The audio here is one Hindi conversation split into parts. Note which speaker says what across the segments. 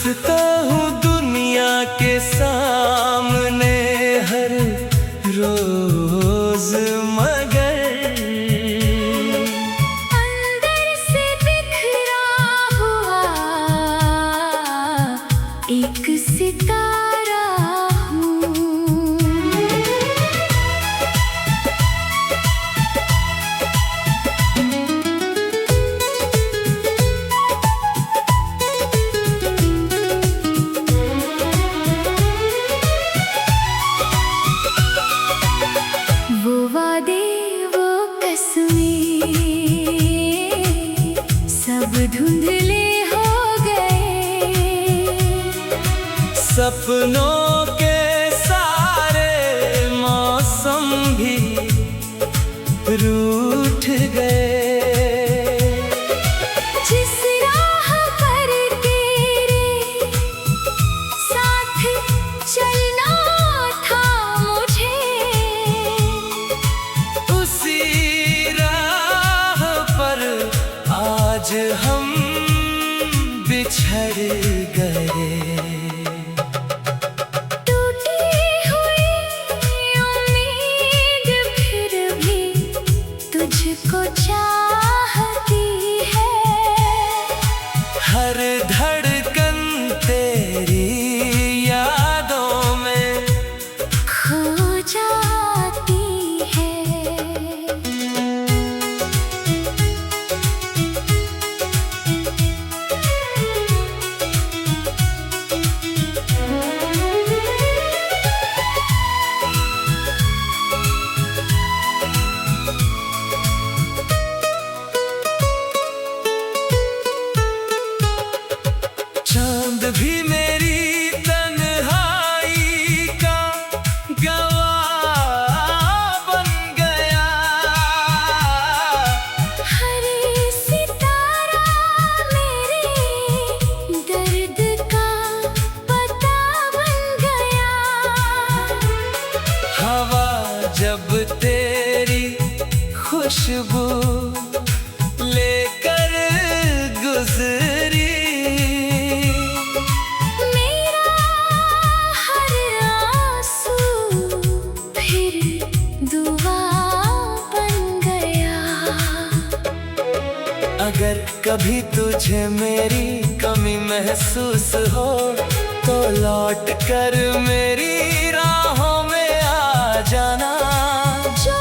Speaker 1: झुकता हूँ दुनिया के सामने हर रोज, मगर
Speaker 2: अंदर से बिखरा हुआ एक सितारा हूँ। वो वादे वो कसमें सब धुंधले हो गए।
Speaker 1: सपनों के सारे मौसम भी रूठ गए।
Speaker 2: जिस राह पर तेरे साथ चलना था मुझे,
Speaker 1: उसी राह पर आज हम बिछड़ गए।
Speaker 2: टूटी हुई उम्मीद फिर भी तुझको चाहती है।
Speaker 1: हर धड़कन तेरी यादों में
Speaker 2: खो जाती है।
Speaker 1: चांद भी मेरी तन्हाई का गवाह बन गया।
Speaker 2: हर सितारा मेरे दर्द का पता बन गया।
Speaker 1: हवा जब तेरी खुशबू लेकर गुजरी,
Speaker 2: मेरा हर आंसू फिर दुआ बन गया।
Speaker 1: अगर कभी तुझे मेरी कमी महसूस हो तो लौट कर मेरी राहों में आ जाना।
Speaker 2: जो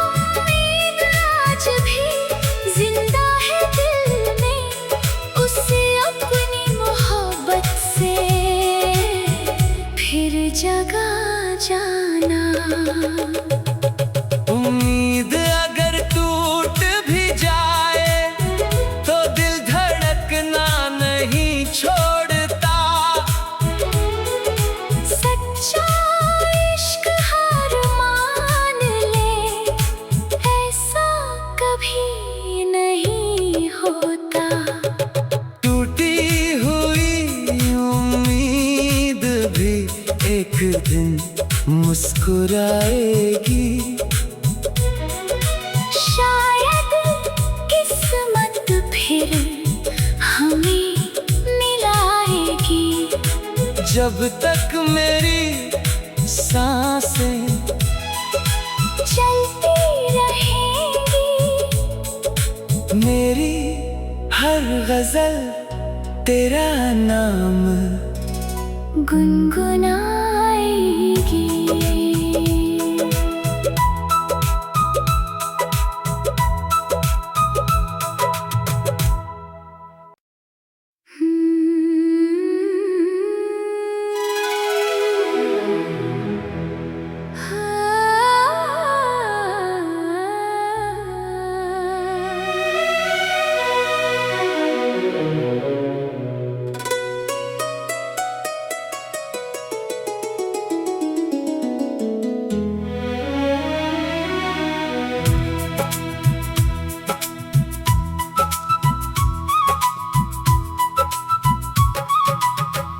Speaker 2: उम्मीद आज भी जिंदा है दिल में, उसे अपनी मोहब्बत से फिर जगा जाना।
Speaker 1: उम्मीद अगर टूट भी जाए तो दिल धड़कना नहीं छोड़ता।
Speaker 2: सच्चा इश्क हार मान ले, ऐसा कभी नहीं होता।
Speaker 1: टूटी हुई उम्मीद भी एक दिन मुस्कुराएगी।
Speaker 2: शायद किस्मत फिर हमें मिलाएगी।
Speaker 1: जब तक मेरी सांसें
Speaker 2: चलती रहेंगी,
Speaker 1: मेरी हर गजल तेरा नाम
Speaker 2: गुनगुनाएगी।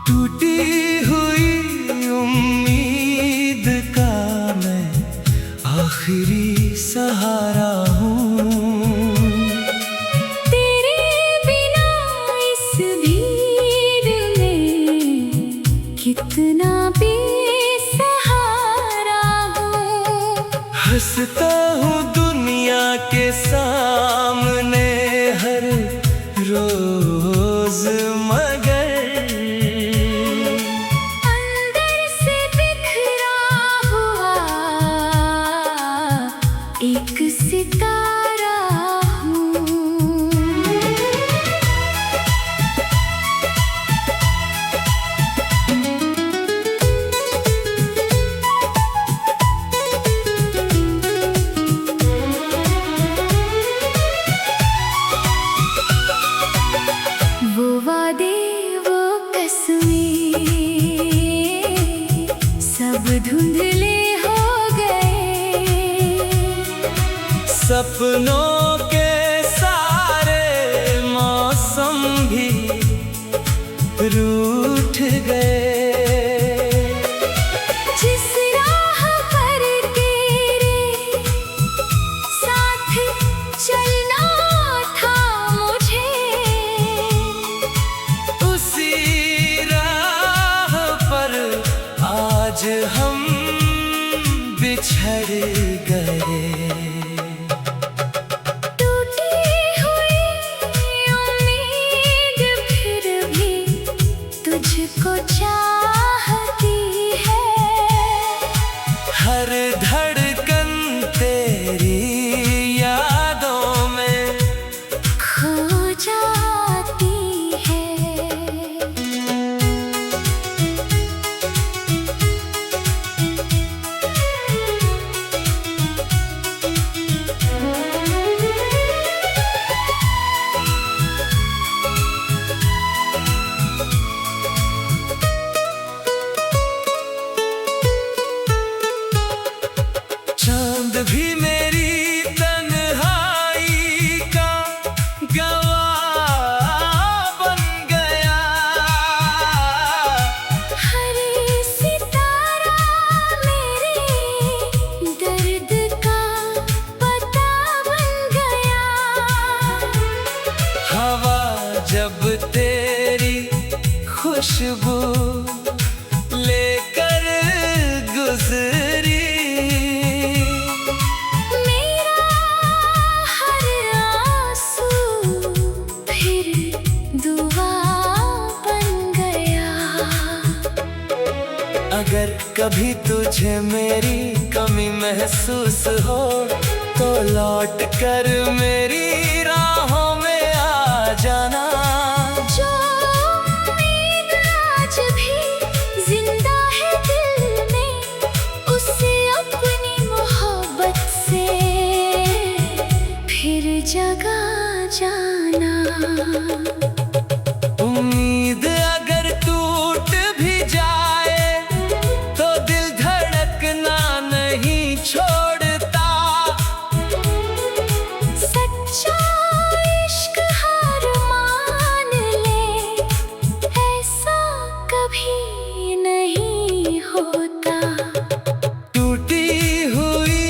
Speaker 1: टूटी हुई उम्मीद का मैं आखिरी सहारा हूँ।
Speaker 2: तेरे बिना इस भीड़ में
Speaker 1: हंसता हूँ दुनिया के सामने हर रोज, मगर
Speaker 2: अंदर से बिखरा हुआ एक सितारा हूँ। वो वादे वो कसमें सब धुंधले हो गए।
Speaker 1: सपनों के सारे मौसम भी रूठ गए।
Speaker 2: जिस राह पर तेरे साथ चलना था मुझे,
Speaker 1: उसी राह पर आज हम बिछड़ गए।
Speaker 2: टूटी हुई उम्मीद फिर भी तुझको चाहती है।
Speaker 1: हर धड़कन तेरी यादों में
Speaker 2: खो जाती है।
Speaker 1: चांद भी मेरी तन्हाई का गवाह बन गया।
Speaker 2: हर सितारा मेरे दर्द का पता बन गया।
Speaker 1: हवा जब तेरी खुशबू लेकर गुजरी,
Speaker 2: मेरा हर आंसू फिर दुआ बन गया।
Speaker 1: अगर कभी तुझे मेरी कमी महसूस हो तो लौट कर मेरी राहों में आ जाना।
Speaker 2: जो उम्मीद आज भी जिंदा है दिल में, उसे अपनी मोहब्बत से फिर जगा जाना।
Speaker 1: उम्मीद अगर टूट भी जाए तो दिल धड़कना नहीं छोड़ता।
Speaker 2: सच्चा इश्क हार मान ले, ऐसा कभी नहीं होता।
Speaker 1: टूटी हुई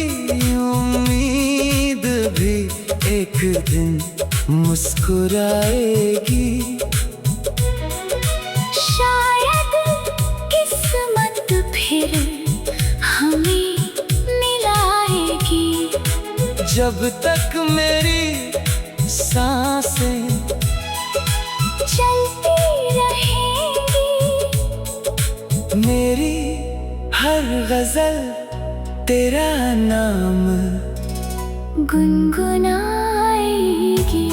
Speaker 1: उम्मीद भी एक दिन मुस्कुराएगी।
Speaker 2: शायद किस्मत फिर हमें मिलाएगी।
Speaker 1: जब तक मेरी सांसें
Speaker 2: चलती रहेंगी,
Speaker 1: मेरी हर गजल तेरा नाम
Speaker 2: गुनगुनाएगी।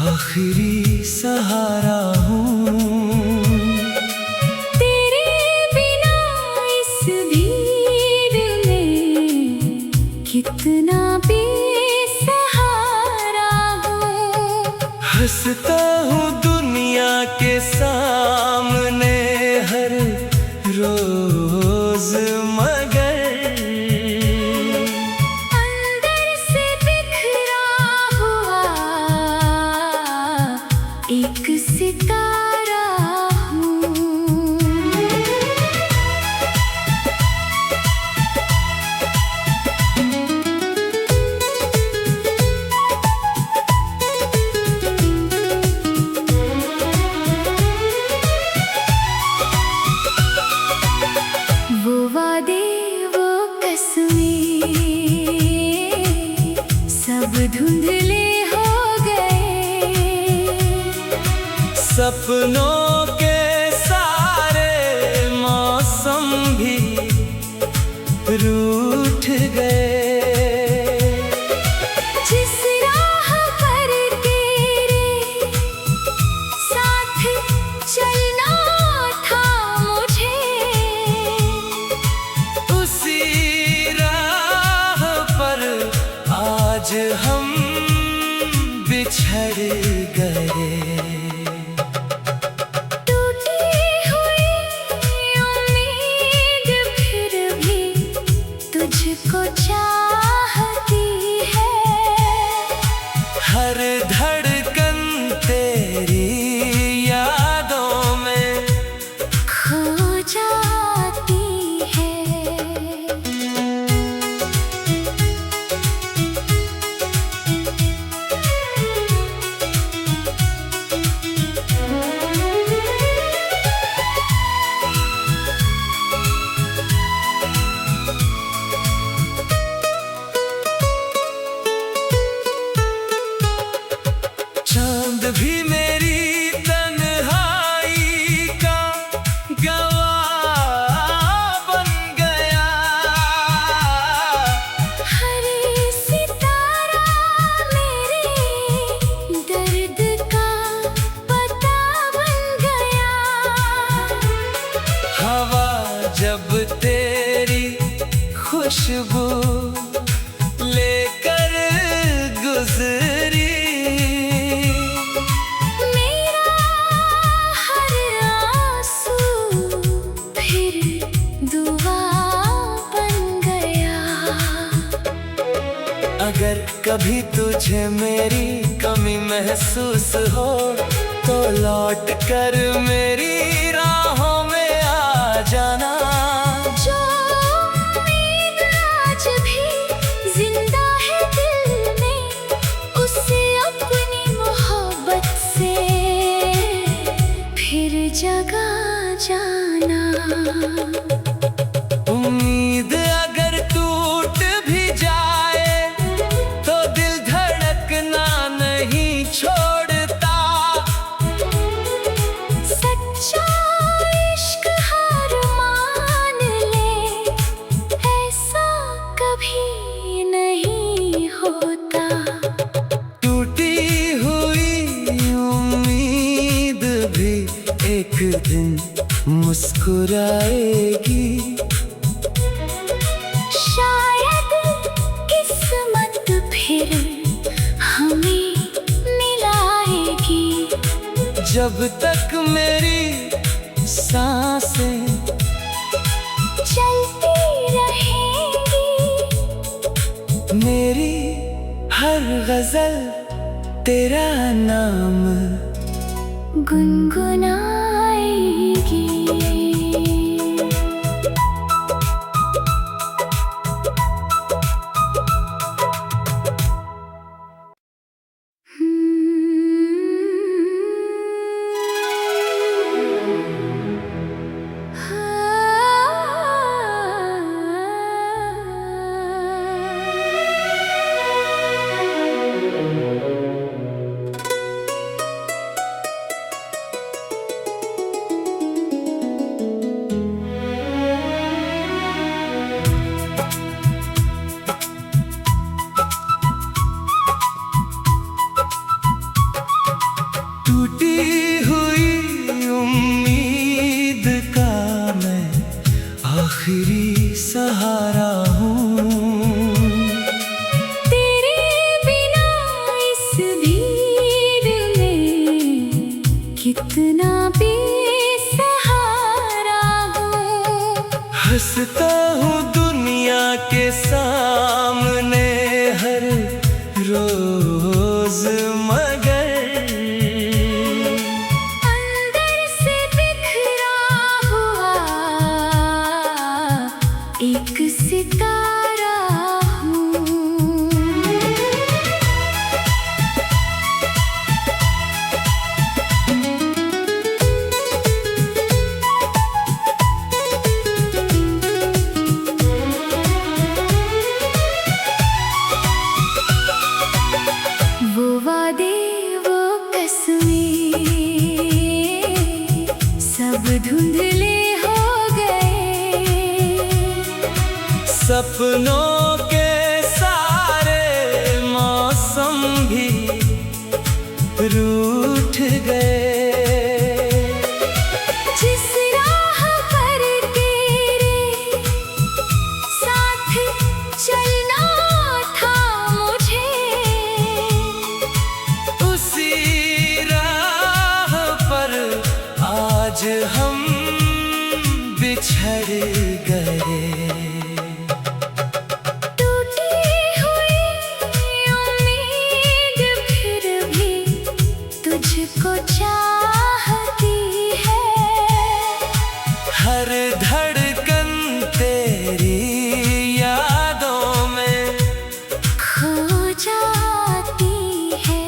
Speaker 1: आखिरी सहारा हूँ।
Speaker 2: तेरे बिना इस भीड़ में इतना बेसहारा हूँ।
Speaker 1: हंसता हूँ दुनिया के सामने हर रोज, मगर
Speaker 2: अंदर से बिखरा हुआ एक सितारा हूँ। वो वादे वो कसमें सब धुंधले हो गए।
Speaker 1: सपनों के सारे मौसम भी रूठ गए।
Speaker 2: जिस राह पर तेरे साथ चलना था मुझे,
Speaker 1: उसी राह पर आज हम बिछड़ गए।
Speaker 2: टूटी हुई उम्मीद फिर भी तुझको चाहती है।
Speaker 1: हर धड़कन तेरी यादों में
Speaker 2: खो जाती है।
Speaker 1: चांद भी मेरी तन्हाई का गवाह बन गया।
Speaker 2: हर सितारा मेरे दर्द का पता बन गया।
Speaker 1: हवा जब तेरी खुशबू लेकर गुजरी,
Speaker 2: मेरा हर आंसू फिर दुआ बन गया।
Speaker 1: अगर कभी तुझे मेरी कमी महसूस हो तो लौट कर मेरी राहों में आ जाना।
Speaker 2: जो उम्मीद आज भी जिंदा है दिल में, उसे अपनी मोहब्बत से फिर जगा जाना।
Speaker 1: उम्मीद अगर टूट भी जाए तो दिल धड़कना नहीं छोड़ता।
Speaker 2: सच्चा इश्क हार मान ले, ऐसा कभी नहीं होता।
Speaker 1: टूटी हुई उम्मीद भी एक दिन मुस्कुराएगी।
Speaker 2: शायद किस्मत फिर हमें मिलाएगी।
Speaker 1: जब तक मेरी सांसें
Speaker 2: चलती रहेंगी,
Speaker 1: मेरी हर गजल तेरा नाम
Speaker 2: गुनगुनाएगी। सितारा हूँ। वो वादे वो कसमें सब धुंधले हो गए।
Speaker 1: सपनों के सारे मौसम भी रूठ गए।
Speaker 2: जिस राह पर तेरे साथ चलना था मुझे,
Speaker 1: उसी राह पर आज हम बिछड़ गए।
Speaker 2: टूटी हुई उम्मीद फिर भी तुझको चाहती है।
Speaker 1: हर धड़कन तेरी यादों में
Speaker 2: खो जाती है।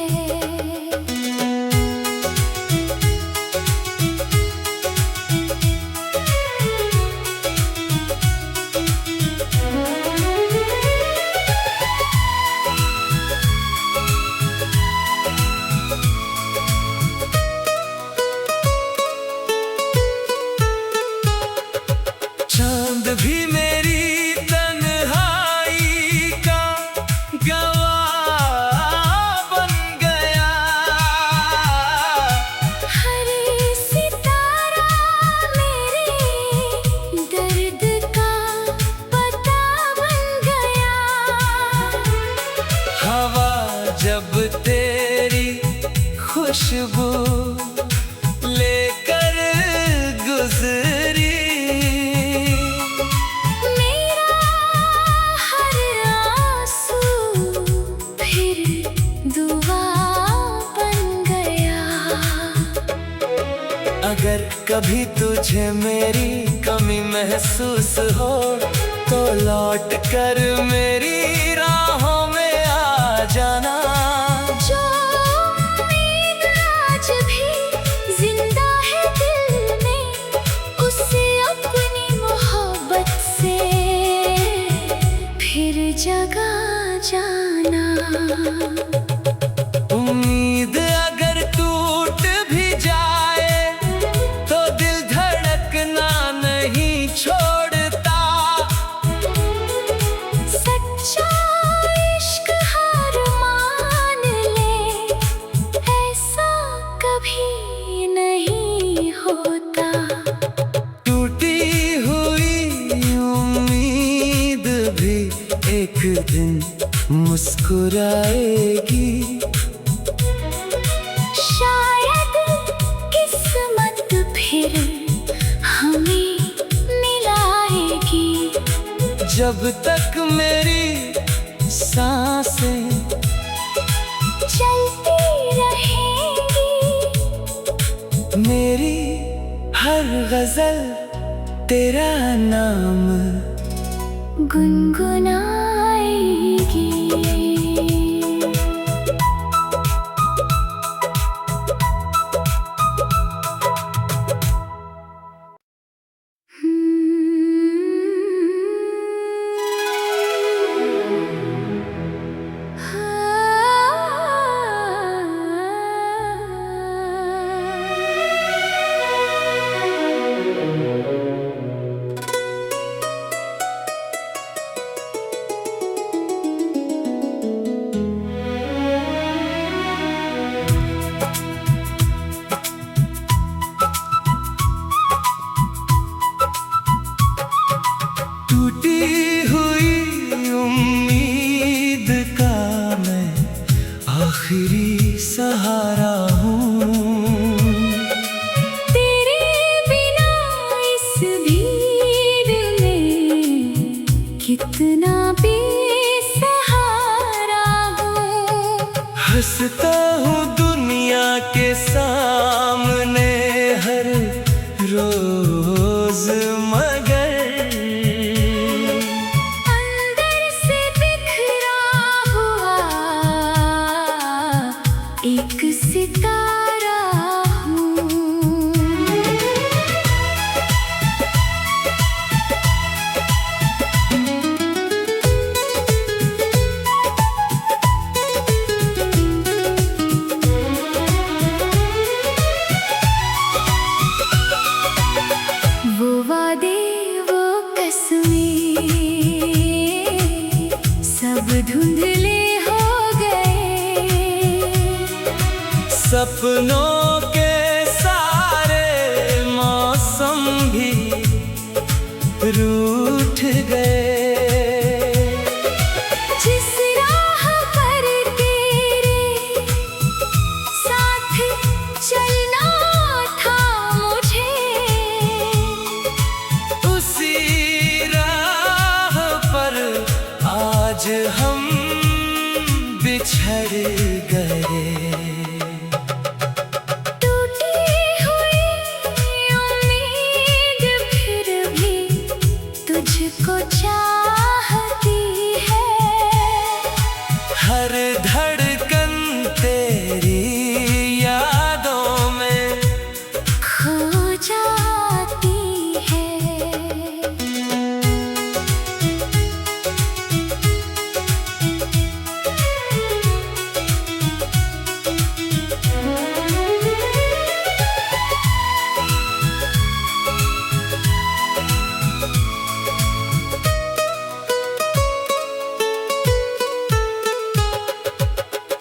Speaker 1: चांद भी मेरी तन्हाई का गवाह बन गया।
Speaker 2: हर सितारा मेरे दर्द का पता बन गया।
Speaker 1: हवा जब तेरी खुशबू लेकर गुजरी,
Speaker 2: मेरा हर आंसू फिर दुआ बन गया।
Speaker 1: अगर कभी तुझे मेरी कमी महसूस हो तो लौट कर मेरी राहों में आ जाना।
Speaker 2: जो उम्मीद आज भी जिंदा है दिल में, उसे अपनी मोहब्बत से फिर जगा जाना।
Speaker 1: उम्मीद अगर टूट भी जाए तो दिल धड़कना नहीं छोड़ता।
Speaker 2: सच्चा इश्क हार मान ले, ऐसा कभी नहीं होता।
Speaker 1: टूटी हुई उम्मीद भी एक दिन मुस्कुराएगी।
Speaker 2: शायद किस्मत फिर हमें मिलाएगी।
Speaker 1: जब तक मेरी सांसें
Speaker 2: चलती रहेंगी,
Speaker 1: मेरी हर गजल तेरा नाम
Speaker 2: गुनगुनाएगी।
Speaker 1: टूटी हुई उम्मीद का मैं आखिरी सहारा हूँ।
Speaker 2: तेरे बिना इस भीड़ में कितना बेसहारा हूँ।
Speaker 1: हंसता हूँ दुनिया के सामने हर रोज, मगर
Speaker 2: धुंधले हो गए।
Speaker 1: सपनों के सारे मौसम भी रूठ गए।
Speaker 2: जिस राह पर तेरे साथ चलना था मुझे,
Speaker 1: उसी राह पर आज हम बिछड़ गए।
Speaker 2: टूटी हुई उम्मीद फिर भी तुझको चाहती है।
Speaker 1: हर धड़कन तेरी यादों में
Speaker 2: खो जाती है।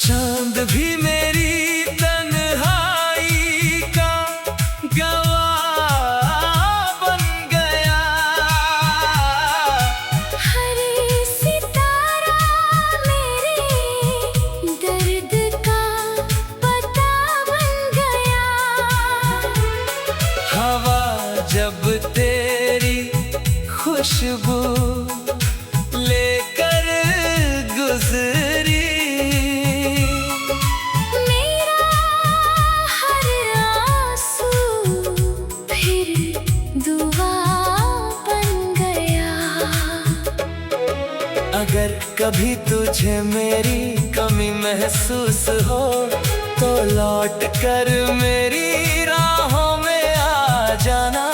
Speaker 1: चांद भी मेरी तन्हाई का गवाह बन गया।
Speaker 2: हर सितारा मेरे दर्द का पता बन गया।
Speaker 1: हवा जब तेरी खुशबू लेकर गुजरी,
Speaker 2: मेरा हर आंसू फिर दुआ बन गया।
Speaker 1: अगर कभी तुझे मेरी कमी महसूस हो तो लौट कर मेरी राहों में आ जाना।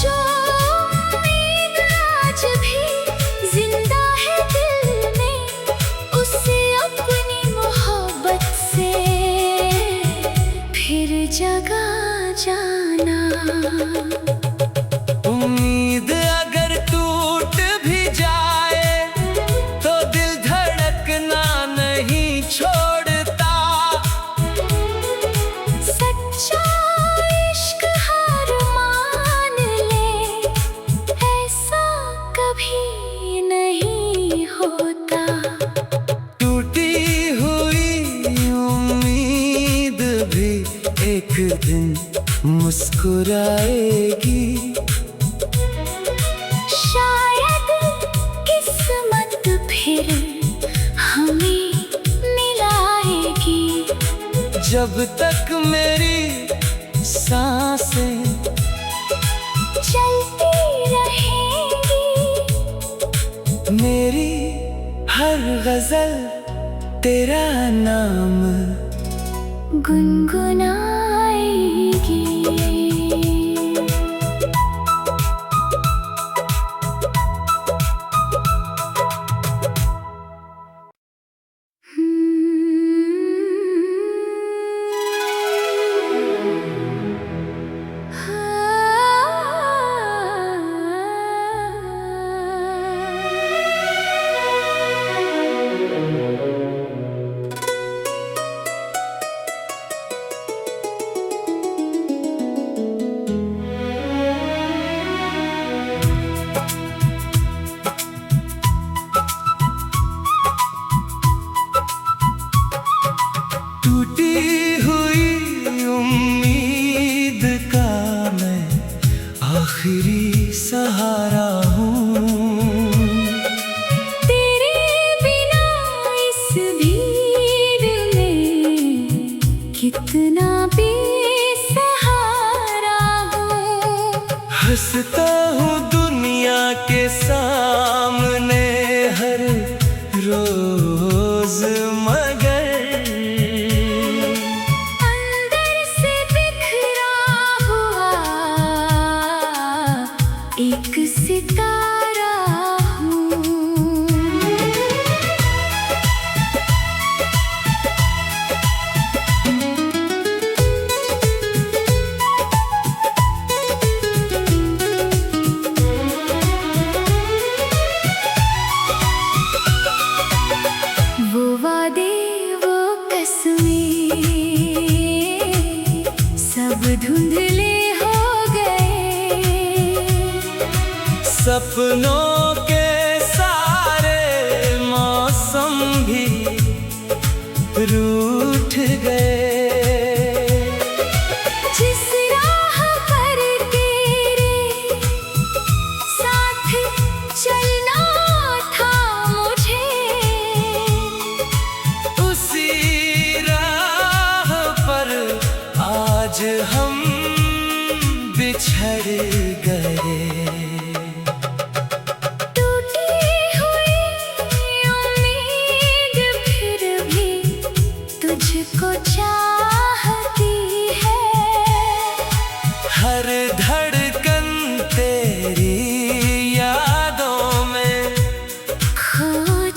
Speaker 2: जो उम्मीद आज भी जिंदा है दिल में, उसे अपनी मोहब्बत से फिर जगा जाना।
Speaker 1: उम्मीद अगर टूट भी जाए तो दिल धड़कना नहीं छोड़ता।
Speaker 2: सच्चा इश्क हार मान ले, ऐसा कभी नहीं होता।
Speaker 1: टूटी हुई उम्मीद भी एक दिन मुस्कुराएगी।
Speaker 2: शायद किस्मत फिर हमें मिलाएगी।
Speaker 1: जब तक मेरी सांसें
Speaker 2: चलती रहेंगी,
Speaker 1: मेरी हर गजल तेरा नाम
Speaker 2: गुनगुनाएगी।
Speaker 1: टूटी हुई उम्मीद का मैं आखिरी सहारा हूँ।
Speaker 2: तेरे बिना इस भीड़ में कितना बेसहारा हूँ।
Speaker 1: हंसता हूँ दुनिया के सामने हर रोज, मगर
Speaker 2: अंदर से बिखरा हुआ एक सितारा हूँ।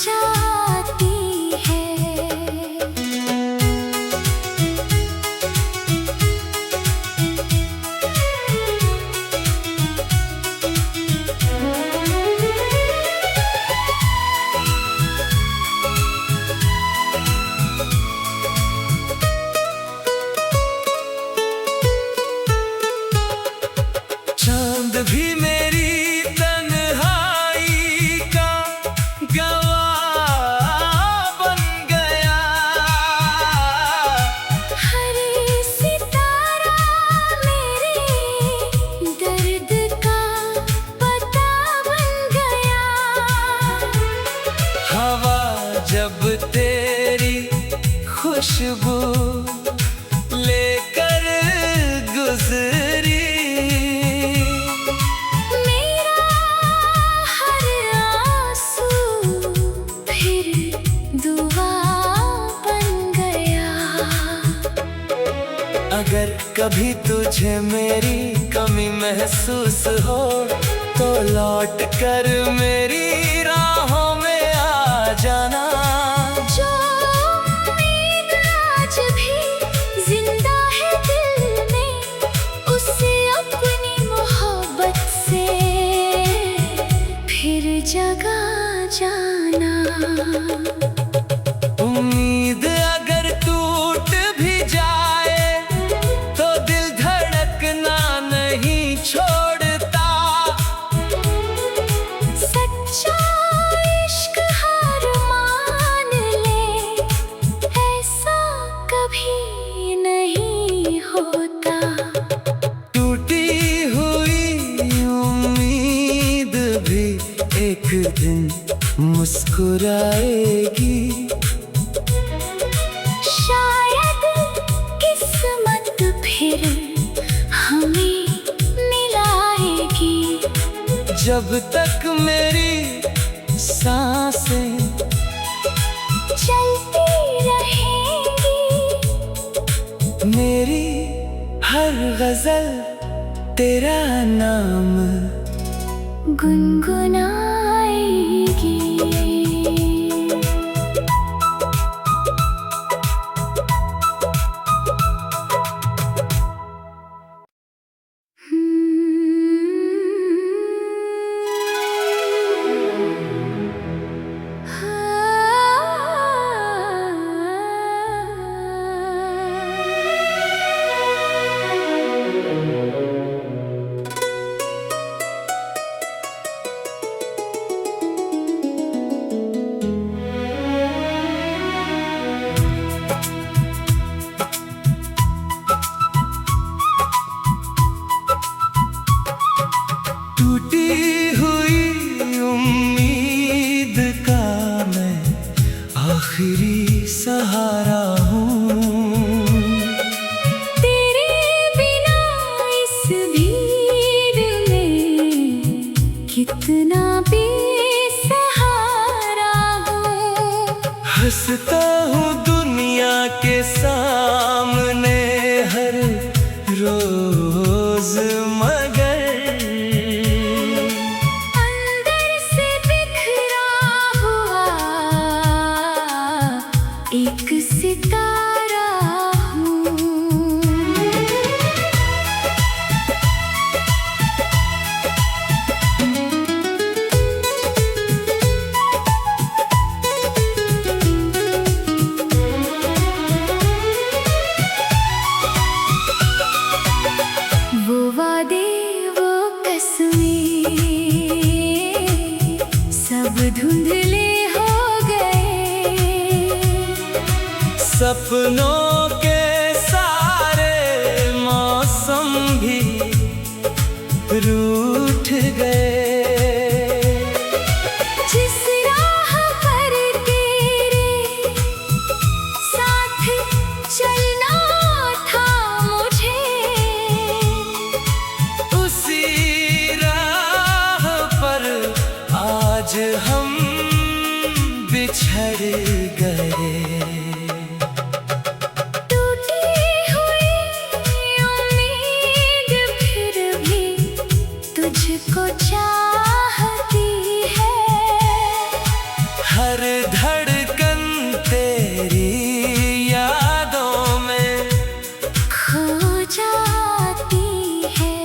Speaker 2: जाती है।
Speaker 1: चांद भी मेरी तन्हाई का गवाह बन गया।
Speaker 2: हर सितारा मेरे दर्द का पता बन गया।
Speaker 1: हवा जब तेरी खुशबू लेकर गुजरी,
Speaker 2: मेरा हर आंसू फिर दुआ बन गया।
Speaker 1: अगर कभी तुझे मेरी कमी महसूस हो तो लौट कर मेरी राहों में आ जाना।
Speaker 2: जो उम्मीद आज भी जिंदा है दिल में, उसे अपनी मोहब्बत से फिर जगा जाना।
Speaker 1: उम्मीद अगर टूट भी जाए तो दिल धड़कना नहीं छोड़ता।
Speaker 2: सच्चा इश्क हार मान ले, ऐसा कभी नहीं होता।
Speaker 1: टूटी हुई उम्मीद भी एक दिन मुस्कुराएगी।
Speaker 2: शायद किस्मत फिर हमें मिलाएगी।
Speaker 1: जब तक मेरी सांसें
Speaker 2: चलती रहेंगी,
Speaker 1: मेरी हर गजल तेरा नाम
Speaker 2: गुनगुनाएगी।
Speaker 1: टूटी हुई उम्मीद का मैं आखिरी सहारा हूँ।
Speaker 2: तेरे बिना इस भीड़ में कितना बेसहारा हूँ।
Speaker 1: हंसता हूँ दुनिया के सामने हर रोज, मगर
Speaker 2: अंदर से बिखरा हुआ एक सितारा हूँ। वो वादे वो कसमें सब धुंधले हो गए।
Speaker 1: सपनों के सारे मौसम भी रूठ गए।
Speaker 2: जिस राह पर तेरे साथ चलना था मुझे,
Speaker 1: उसी राह पर आज हम बिछड़ गए।
Speaker 2: टूटी हुई उम्मीद फिर भी तुझको चाहती है।
Speaker 1: हर धड़कन तेरी यादों में
Speaker 2: खो जाती है।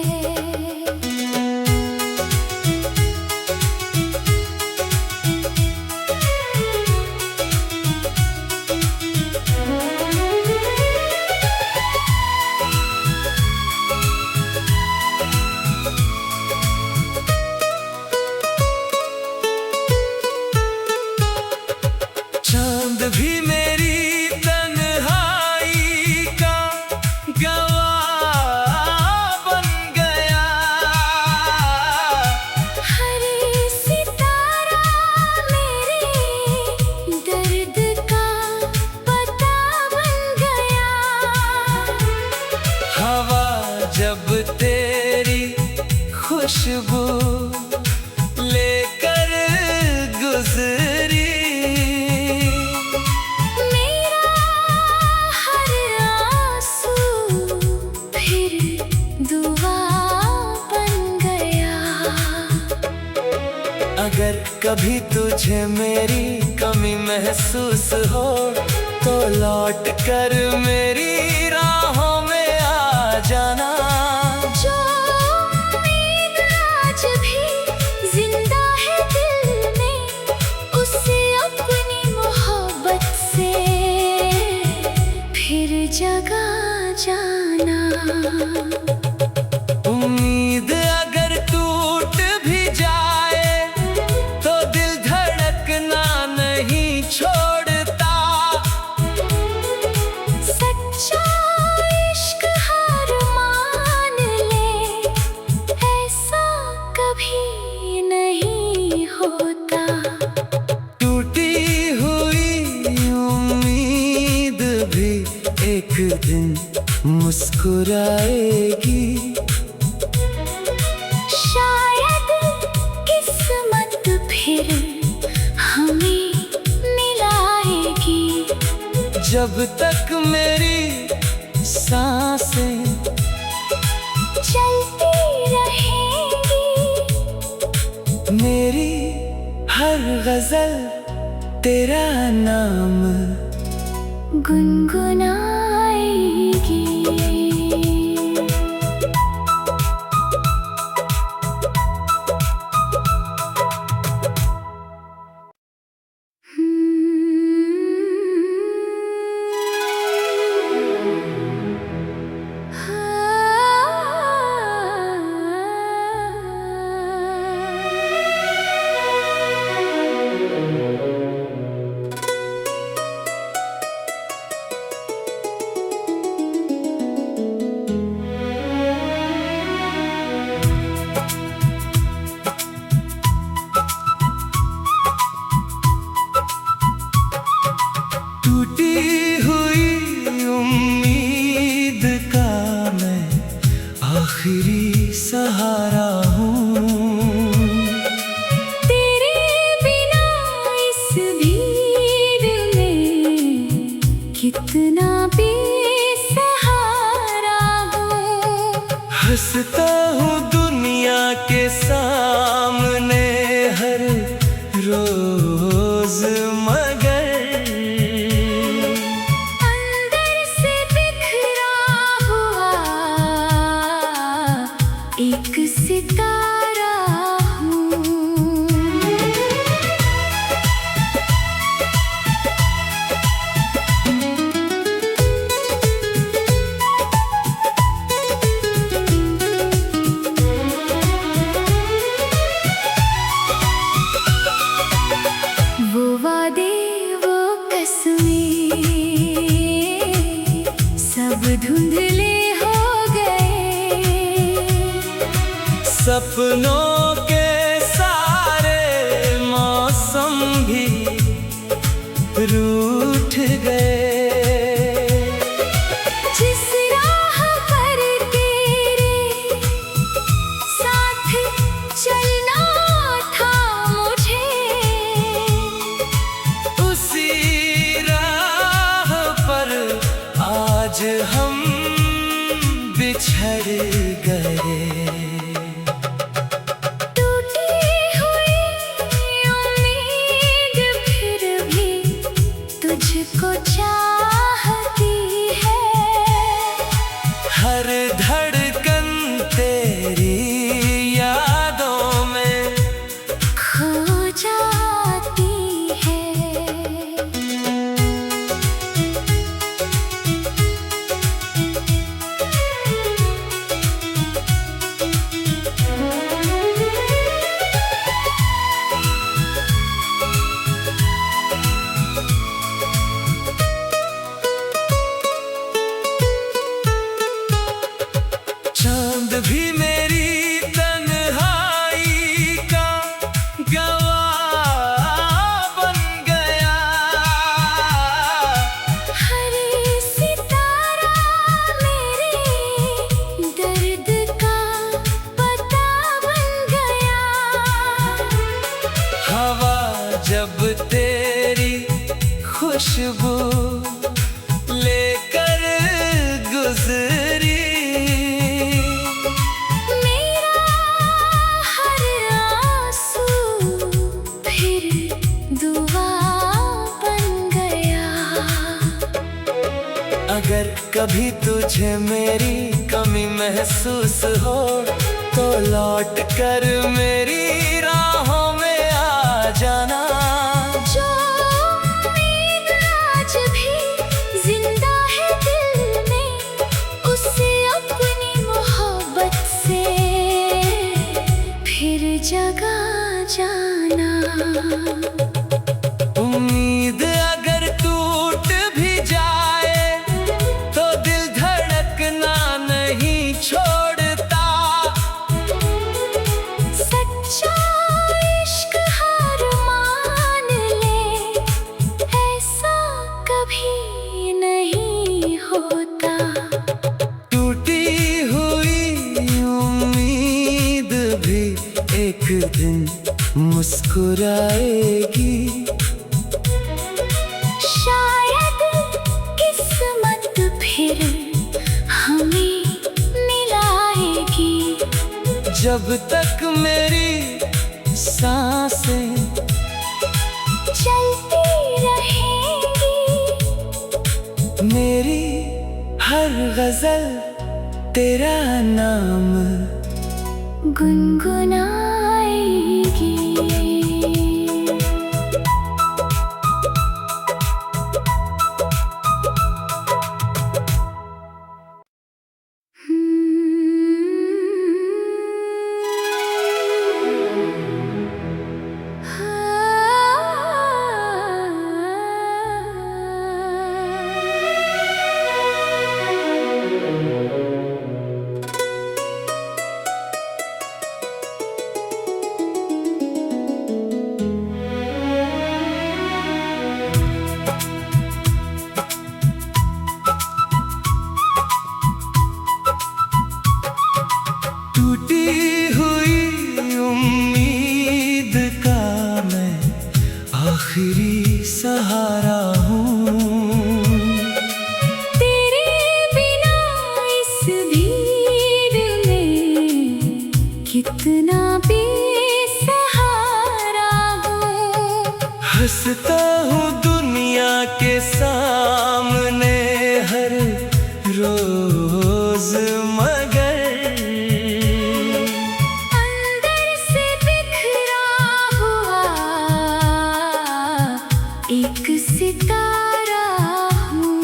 Speaker 1: चांद भी मेरी तन्हाई का गवाह बन गया।
Speaker 2: हर सितारा मेरे दर्द का पता बन गया।
Speaker 1: हवा जब तेरी खुशबू लेकर गुजरी,
Speaker 2: मेरा हर आंसू फिर दुआ बन गया।
Speaker 1: अगर कभी तुझे मेरी कमी महसूस हो तो लौट कर मेरी राहों में आ जाना।
Speaker 2: जो उम्मीद आज भी जिंदा है दिल में, उसे अपनी मोहब्बत से फिर जगा जाना।
Speaker 1: उम्मीद अगर टूट भी जाए तो दिल धड़कना नहीं छोड़ता।
Speaker 2: सच्चा इश्क हार मान ले, ऐसा कभी नहीं होता।
Speaker 1: टूटी हुई उम्मीद भी एक दिन मुस्कुराएगी।
Speaker 2: शायद किस्मत फिर हमें मिलाएगी।
Speaker 1: जब तक मेरी सांसें
Speaker 2: चलती रहेंगी,
Speaker 1: मेरी हर गजल तेरा नाम
Speaker 2: गुनगुनाएगी।
Speaker 1: टूटी हुई उम्मीद का मैं आखिरी सहारा हूँ।
Speaker 2: तेरे बिना इस भीड़ में कितना बेसहारा हूँ।
Speaker 1: हंसता हूँ दुनिया के सामने हर रोज, मगर
Speaker 2: अंदर से बिखरा हुआ एक सितारा हूँ। वो वादे वो कसमें सब धुंधले हो गए।
Speaker 1: सपनों के सारे मौसम भी रूठ गए।
Speaker 2: जिस राह पर तेरे साथ चलना था मुझे,
Speaker 1: उसी राह पर आज हम बिछड़ गए।
Speaker 2: टूटी हुई उम्मीद फिर
Speaker 1: अगर कभी तुझे मेरी कमी महसूस हो तो लौट कर मेरी राहों में आ जाना।
Speaker 2: जो उम्मीद आज भी जिंदा है दिल में, उसे अपनी मोहब्बत से फिर जगा जाना।
Speaker 1: उम्मीद अगर टूट भी जाए तो दिल धड़कना नहीं छोड़ता।
Speaker 2: सच्चा इश्क हार मान ले, ऐसा कभी नहीं होता।
Speaker 1: टूटी हुई उम्मीद भी एक दिन मुस्कुराएगी।
Speaker 2: शायद किस्मत फिर हमें मिलाएगी।
Speaker 1: जब तक मेरी सांसें
Speaker 2: चलती रहेंगी,
Speaker 1: मेरी हर गजल तेरा नाम
Speaker 2: गुनगुनाएगी।
Speaker 1: टूटी हुई उम्मीद का मैं आखिरी सहारा हूँ।
Speaker 2: तेरे बिना इस भीड़ में कितना बेसहारा हूँ।
Speaker 1: हंसता हूँ दुनिया के सामने हर रोज, मगर
Speaker 2: अंदर से बिखरा हुआ एक सितारा हूँ।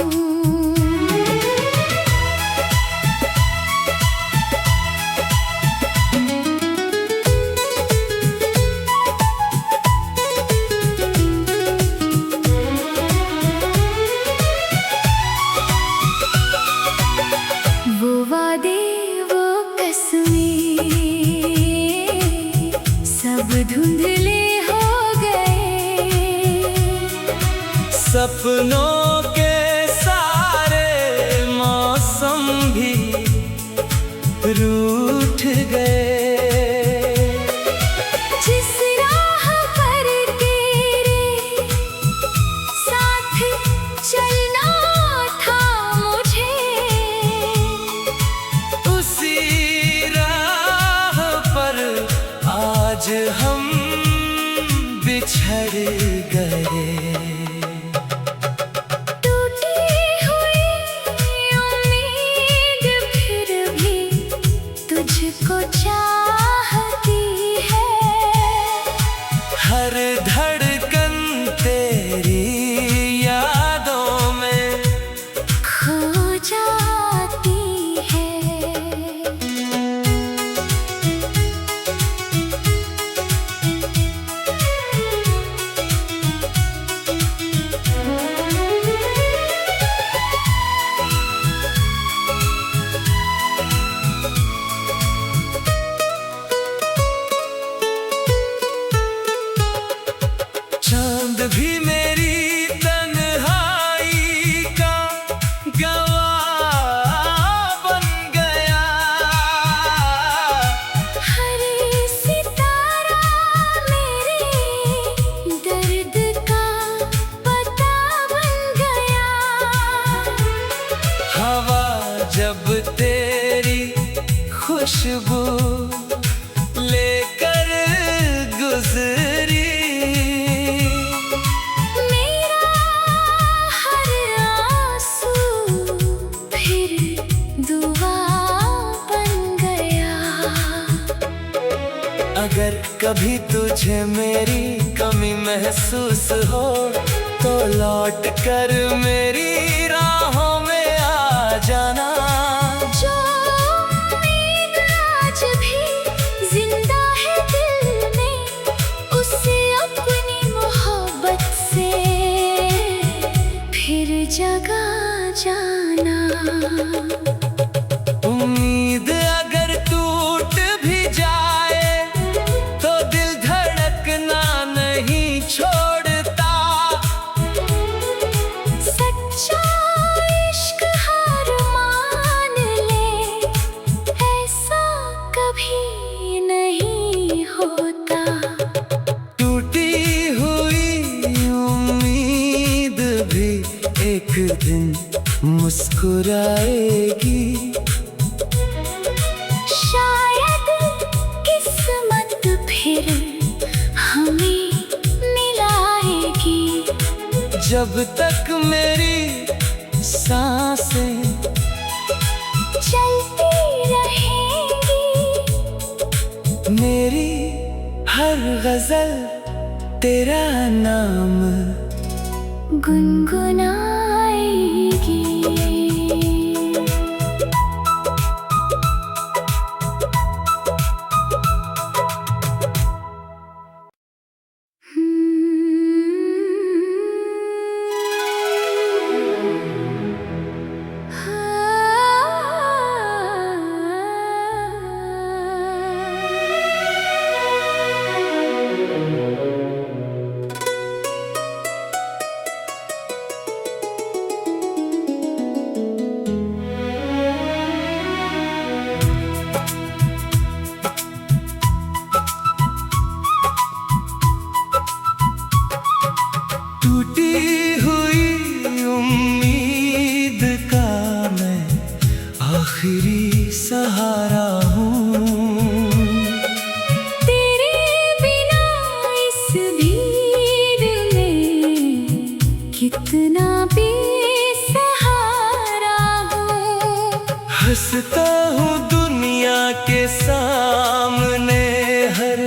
Speaker 2: वो वादे वो कसमें सब धुंधले हो गए।
Speaker 1: सपनों के सारे मौसम भी रूठ गए।
Speaker 2: जिस राह पर तेरे साथ चलना था मुझे,
Speaker 1: उसी राह पर आज हम बिछड़ गए।
Speaker 2: टूटी हुई उम्मीद फिर भी तुझको चाहती है।
Speaker 1: हर धड़कन तेरी यादों में
Speaker 2: खो जाती है।
Speaker 1: कभी तुझे मेरी कमी महसूस हो तो लौट कर मेरी राहों में आ जाना।
Speaker 2: जो उम्मीद आज भी जिंदा है दिल में, उसे अपनी मोहब्बत से फिर जगा जाना।
Speaker 1: उम्मीद अगर टूट भी जाए तो दिल धड़कना नहीं छोड़ता।
Speaker 2: सच्चा इश्क हार मान ले, ऐसा कभी नहीं होता।
Speaker 1: टूटी हुई उम्मीद भी एक दिन मुस्कुराएगी।
Speaker 2: शायद किस्मत फिर हमें मिलाएगी।
Speaker 1: जब तक मेरी सांसें
Speaker 2: चलती रहेंगी,
Speaker 1: मेरी हर गजल तेरा नाम
Speaker 2: गुनगुनाएगी।
Speaker 1: टूटी हुई उम्मीद का मैं आखिरी सहारा हूँ।
Speaker 2: तेरे बिना इस भीड़ में कितना बेसहारा हूँ।
Speaker 1: हंसता हूँ दुनिया के सामने हर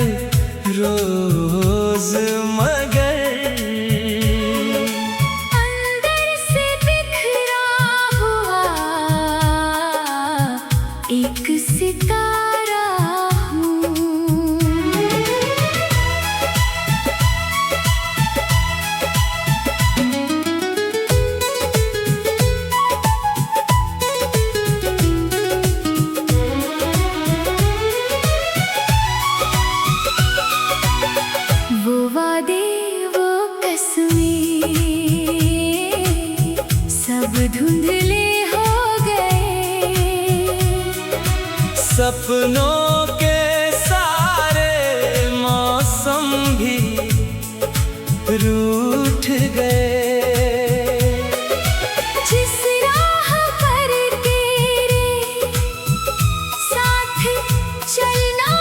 Speaker 1: रोज, मगर
Speaker 2: अंदर से बिखरा हुआ एक सितारा हूँ। वो वादे वो कसमें सब धुंधले हो गए।
Speaker 1: सपनों के सारे मौसम भी रूठ गए।
Speaker 2: जिस राह पर तेरे साथ चलना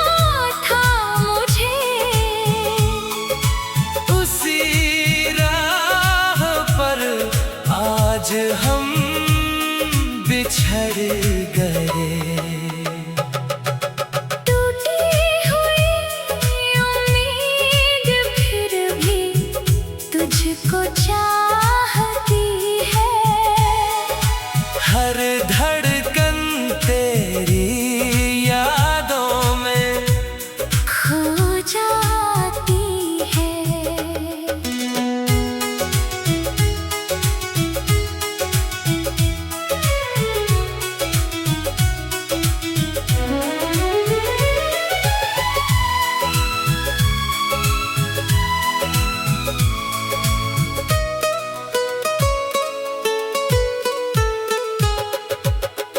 Speaker 2: था मुझे,
Speaker 1: उसी राह पर आज हम बिछड़ गए।
Speaker 2: टूटी हुई उम्मीद फिर भी तुझको चाहती है।
Speaker 1: हर धड़कन तेरी यादों में
Speaker 2: खो जाती है।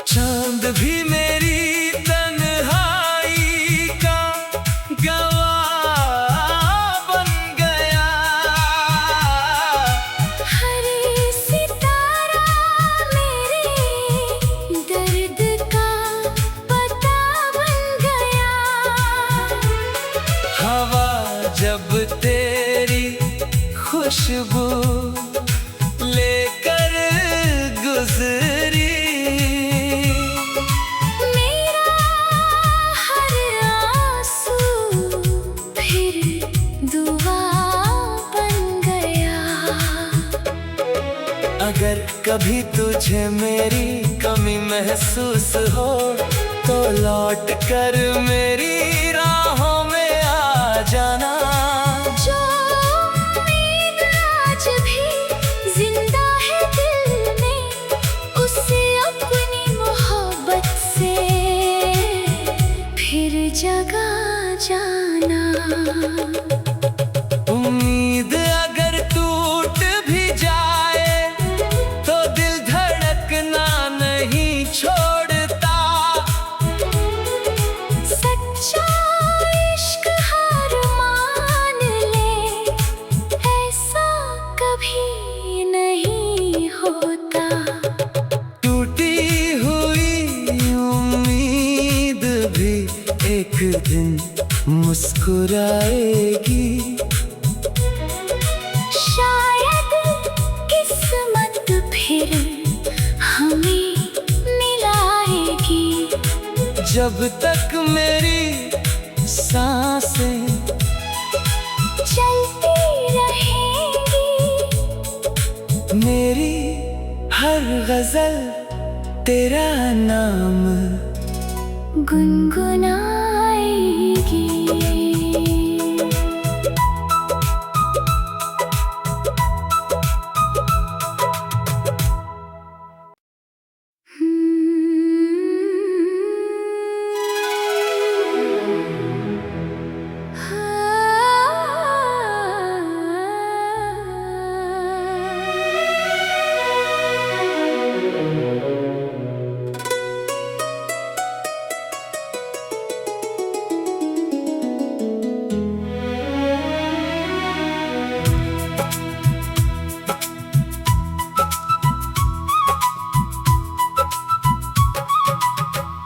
Speaker 1: चांद भी मेरी तन्हाई का गवाह बन गया।
Speaker 2: हर सितारा मेरे दर्द का पता बन गया।
Speaker 1: हवा जब तेरी खुशबू लेकर गुजरी,
Speaker 2: मेरा हर आंसू
Speaker 1: अगर कभी तुझे मेरी कमी महसूस हो तो लौट कर मेरी राहों में आ जाना।
Speaker 2: जो उम्मीद आज भी जिंदा है दिल में, उसे अपनी मोहब्बत से फिर जगा जाना।
Speaker 1: उम्मीद अगर टूट भी जाए तो दिल धड़कना नहीं छोड़ता।
Speaker 2: सच्चा इश्क हार मान ले, ऐसा कभी नहीं होता।
Speaker 1: टूटी हुई उम्मीद भी एक दिन मुस्कुराएगी।
Speaker 2: शायद किस्मत फिर हमें मिलाएगी।
Speaker 1: जब तक मेरी सांसें
Speaker 2: चलती रहेंगी,
Speaker 1: मेरी हर गजल तेरा नाम
Speaker 2: गुनगुनाएगी।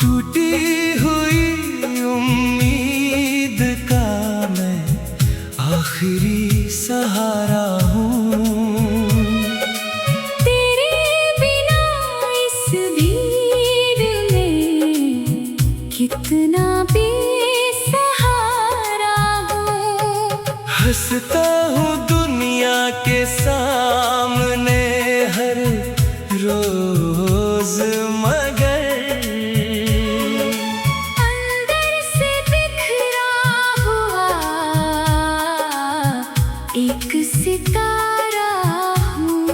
Speaker 1: टूटी हुई उम्मीद का मैं आखिरी सहारा हूँ।
Speaker 2: तेरे बिना इस भीड़ में कितना बेसहारा हूँ।
Speaker 1: हंसता हूँ दुनिया के सामने हर रोज, मगर
Speaker 2: अंदर से बिखरा हुआ एक सितारा हूँ।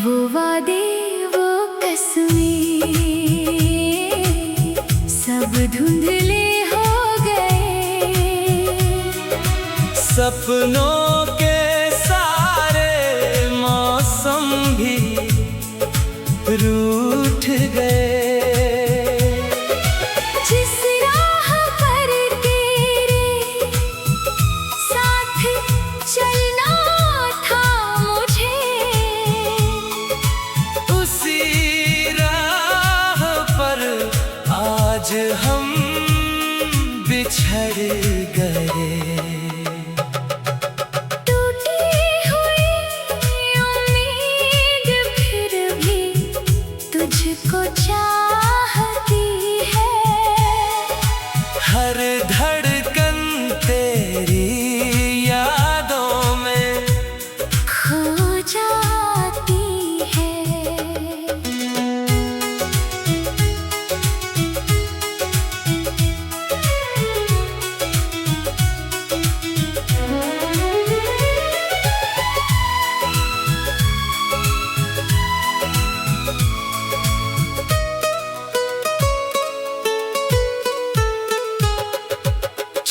Speaker 2: वो वादे वो कसमें सब धुंधले हो गए।
Speaker 1: सपनों के सारे मौसम भी रूठ गए।
Speaker 2: जिस राह पर तेरे साथ चलना था मुझे,
Speaker 1: उसी राह पर आज हम बिछड़ गए।
Speaker 2: टूटी हुई उम्मीद फिर भी तुझको चाहती है।
Speaker 1: हर धड़कन तेरी यादों में
Speaker 2: खो जाती है।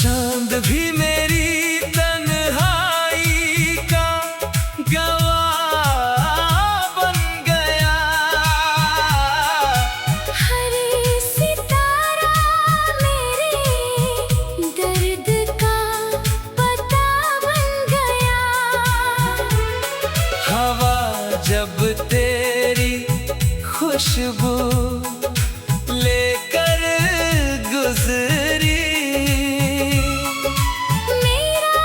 Speaker 1: चांद भी मेरी तन्हाई का गवाह बन गया।
Speaker 2: हर सितारा मेरे दर्द का पता बन गया।
Speaker 1: हवा जब तेरी खुशबू लेकर गुजरी,
Speaker 2: मेरा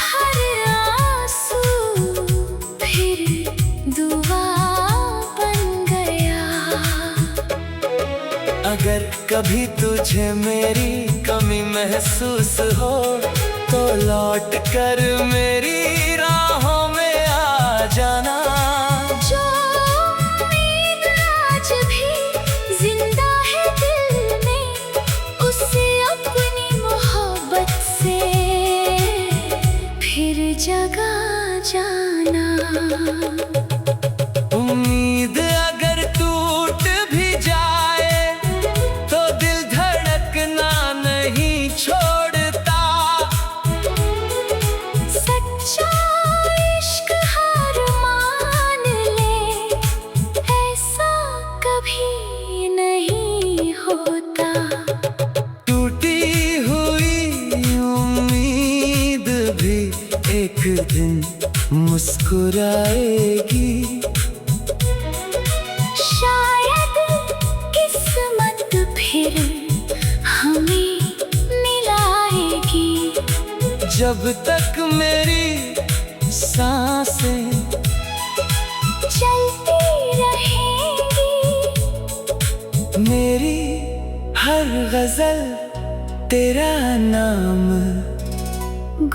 Speaker 2: हर आंसू
Speaker 1: अगर कभी तुझे मेरी कमी महसूस हो तो लौट कर मेरी राहों में आ जाना।
Speaker 2: जो उम्मीद आज भी जिंदा है दिल में, उसे अपनी मोहब्बत से फिर जगा जाना।
Speaker 1: उम्मीद अगर टूट भी जाए तो दिल धड़कना नहीं छोड़ता।
Speaker 2: सच्चा इश्क हार मान ले, ऐसा कभी नहीं होता।
Speaker 1: टूटी हुई उम्मीद भी एक दिन मुस्कुराएगी।
Speaker 2: शायद किस्मत फिर हमें मिलाएगी।
Speaker 1: जब तक मेरी सांसें
Speaker 2: चलती रहेंगी,
Speaker 1: मेरी हर गजल तेरा नाम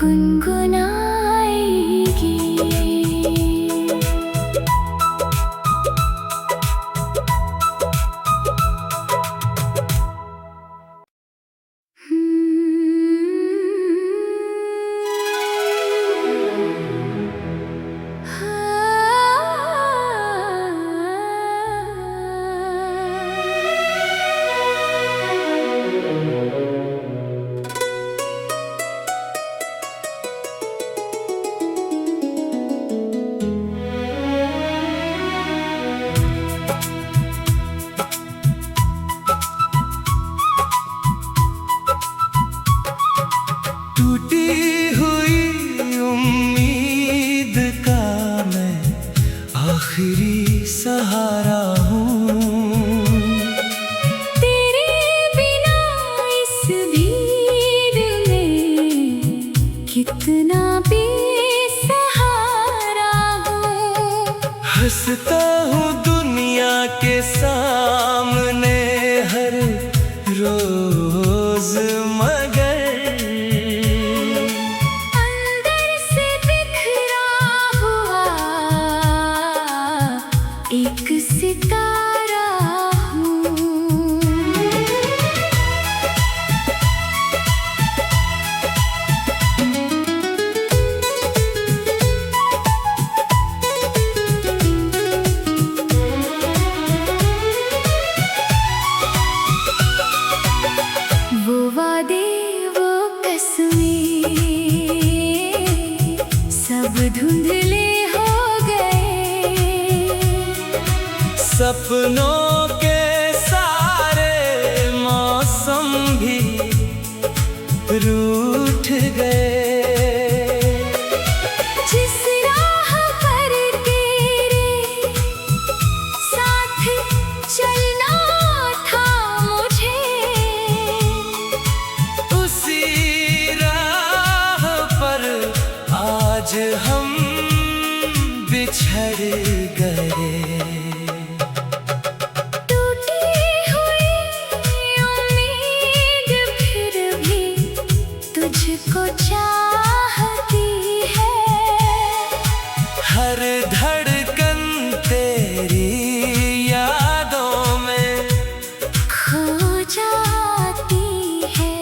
Speaker 2: गुनगुनाएगी।
Speaker 1: टूटी हुई उम्मीद का मैं आखिरी सहारा हूँ।
Speaker 2: तेरे बिना इस भीड़ में कितना बेसहारा हूँ।
Speaker 1: हंसता हूँ दुनिया के सामने हर रोज, मगर
Speaker 2: अंदर से बिखरा हुआ एक सितारा हूँ। वो वादे वो कसमें सब धुंधले हो गए।
Speaker 1: सपनों के सारे मौसम भी रूठ गए।
Speaker 2: जिस राह पर तेरे साथ चलना था मुझे,
Speaker 1: उसी राह पर आज हम बिछड़ गए।
Speaker 2: टूटी हुई उम्मीद फिर भी तुझको चाहती है।
Speaker 1: हर धड़कन तेरी यादों में
Speaker 2: खो जाती है।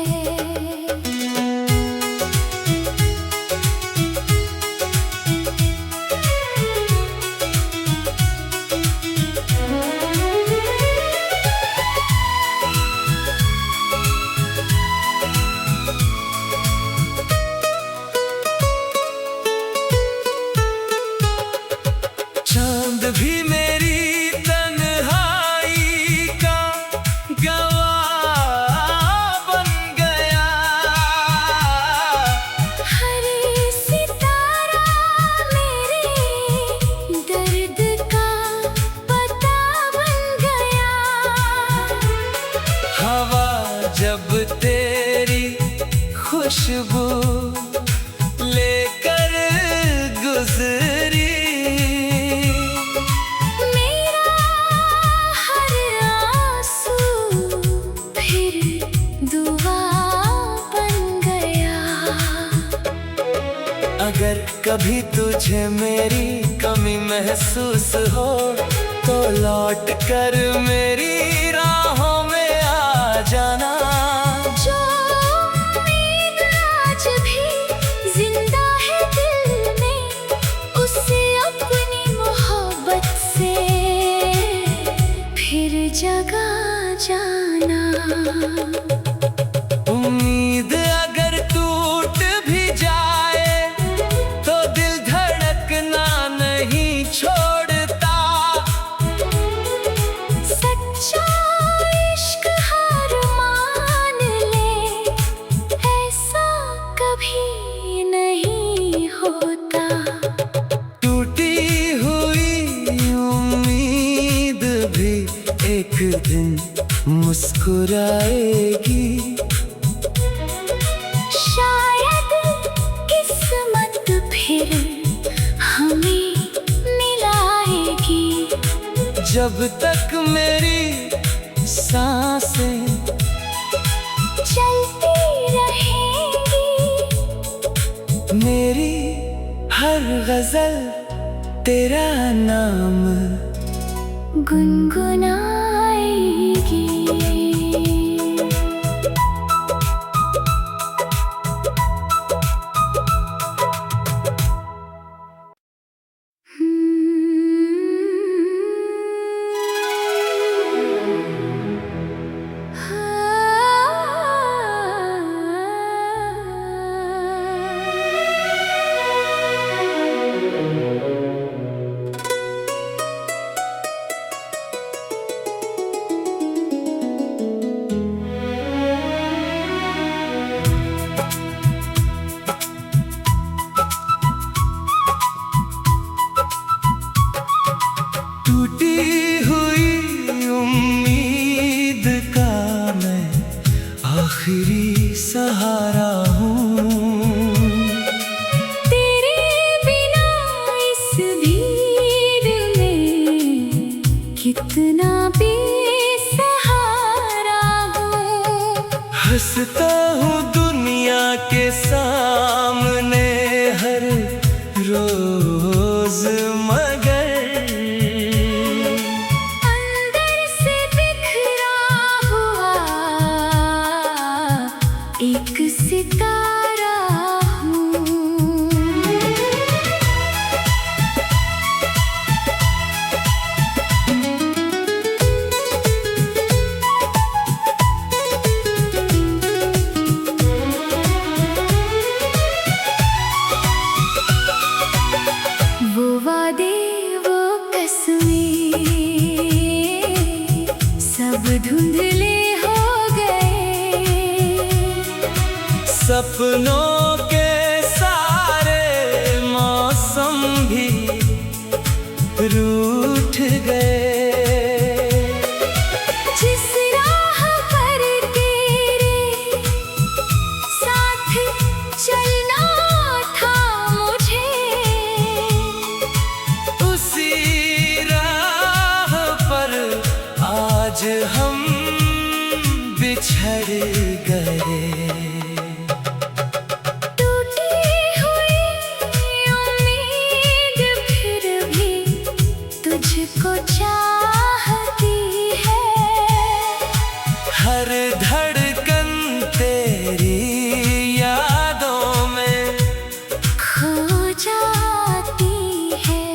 Speaker 1: कभी तुझे मेरी कमी महसूस हो तो लौट कर मेरी राहों में आ जाना।
Speaker 2: जो उम्मीद आज भी जिंदा है दिल में, उसे अपनी मोहब्बत से फिर जगा जाना।
Speaker 1: उम्मीद अगर टूट भी जाए तो दिल धड़कना नहीं छोड़ता।
Speaker 2: सच्चा इश्क हार मान ले, ऐसा कभी नहीं होता।
Speaker 1: टूटी हुई उम्मीद भी एक दिन मुस्कुराएगी।
Speaker 2: शायद किस्मत फिर हमें मिलाएगी।
Speaker 1: जब तक मेरी सांसें
Speaker 2: चलती रहेंगी,
Speaker 1: मेरी हर गजल तेरा नाम
Speaker 2: गुनगुनाएगी।
Speaker 1: टूटी हुई उम्मीद का मैं आखिरी सहारा हूँ।
Speaker 2: तेरे बिना इस भीड़ में कितना बेसहारा हूँ।
Speaker 1: हंसता हूँ दुनिया के सामने हर रोज, मगर
Speaker 2: अंदर से बिखरा हुआ एक सितारा हूँ। वो वादे वो कसमें सब धुंधले हो गए।
Speaker 1: सपनों के सारे मौसम भी रूठ गए।
Speaker 2: जिस राह पर तेरे साथ चलना था मुझे,
Speaker 1: उसी राह पर आज हम बिछड़ गए।
Speaker 2: टूटी हुई उम्मीद फिर भी तुझको चाहती है।
Speaker 1: हर धड़कन तेरी यादों में
Speaker 2: खो जाती है।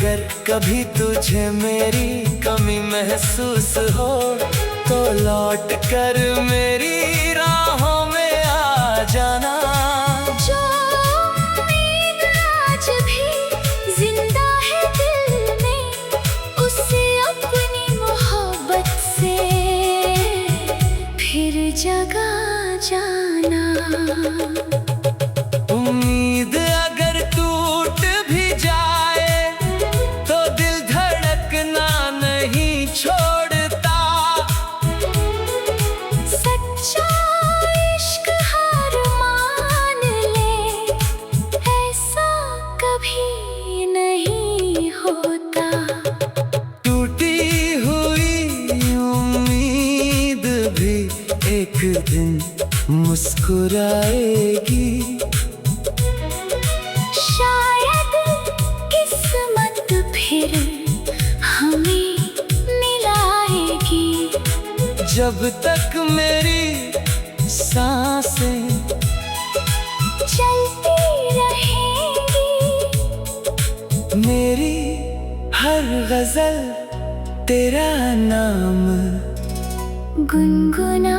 Speaker 1: अगर कभी तुझे मेरी कमी महसूस हो तो लौट कर मेरी राहों में आ जाना।
Speaker 2: जो उम्मीद आज भी जिंदा है दिल में, उसे अपनी मोहब्बत से फिर जगा जाना।
Speaker 1: उम्मीद अगर टूट भी जाए तो दिल धड़कना नहीं छोड़ता।
Speaker 2: सच्चा इश्क हार मान ले, ऐसा कभी नहीं होता।
Speaker 1: टूटी हुई उम्मीद भी एक दिन मुस्कुराएगी।
Speaker 2: शायद किस्मत फिर हमें मिलाएगी।
Speaker 1: जब तक मेरी सांसें
Speaker 2: चलती रहेंगी,
Speaker 1: मेरी हर गजल तेरा नाम
Speaker 2: गुनगुना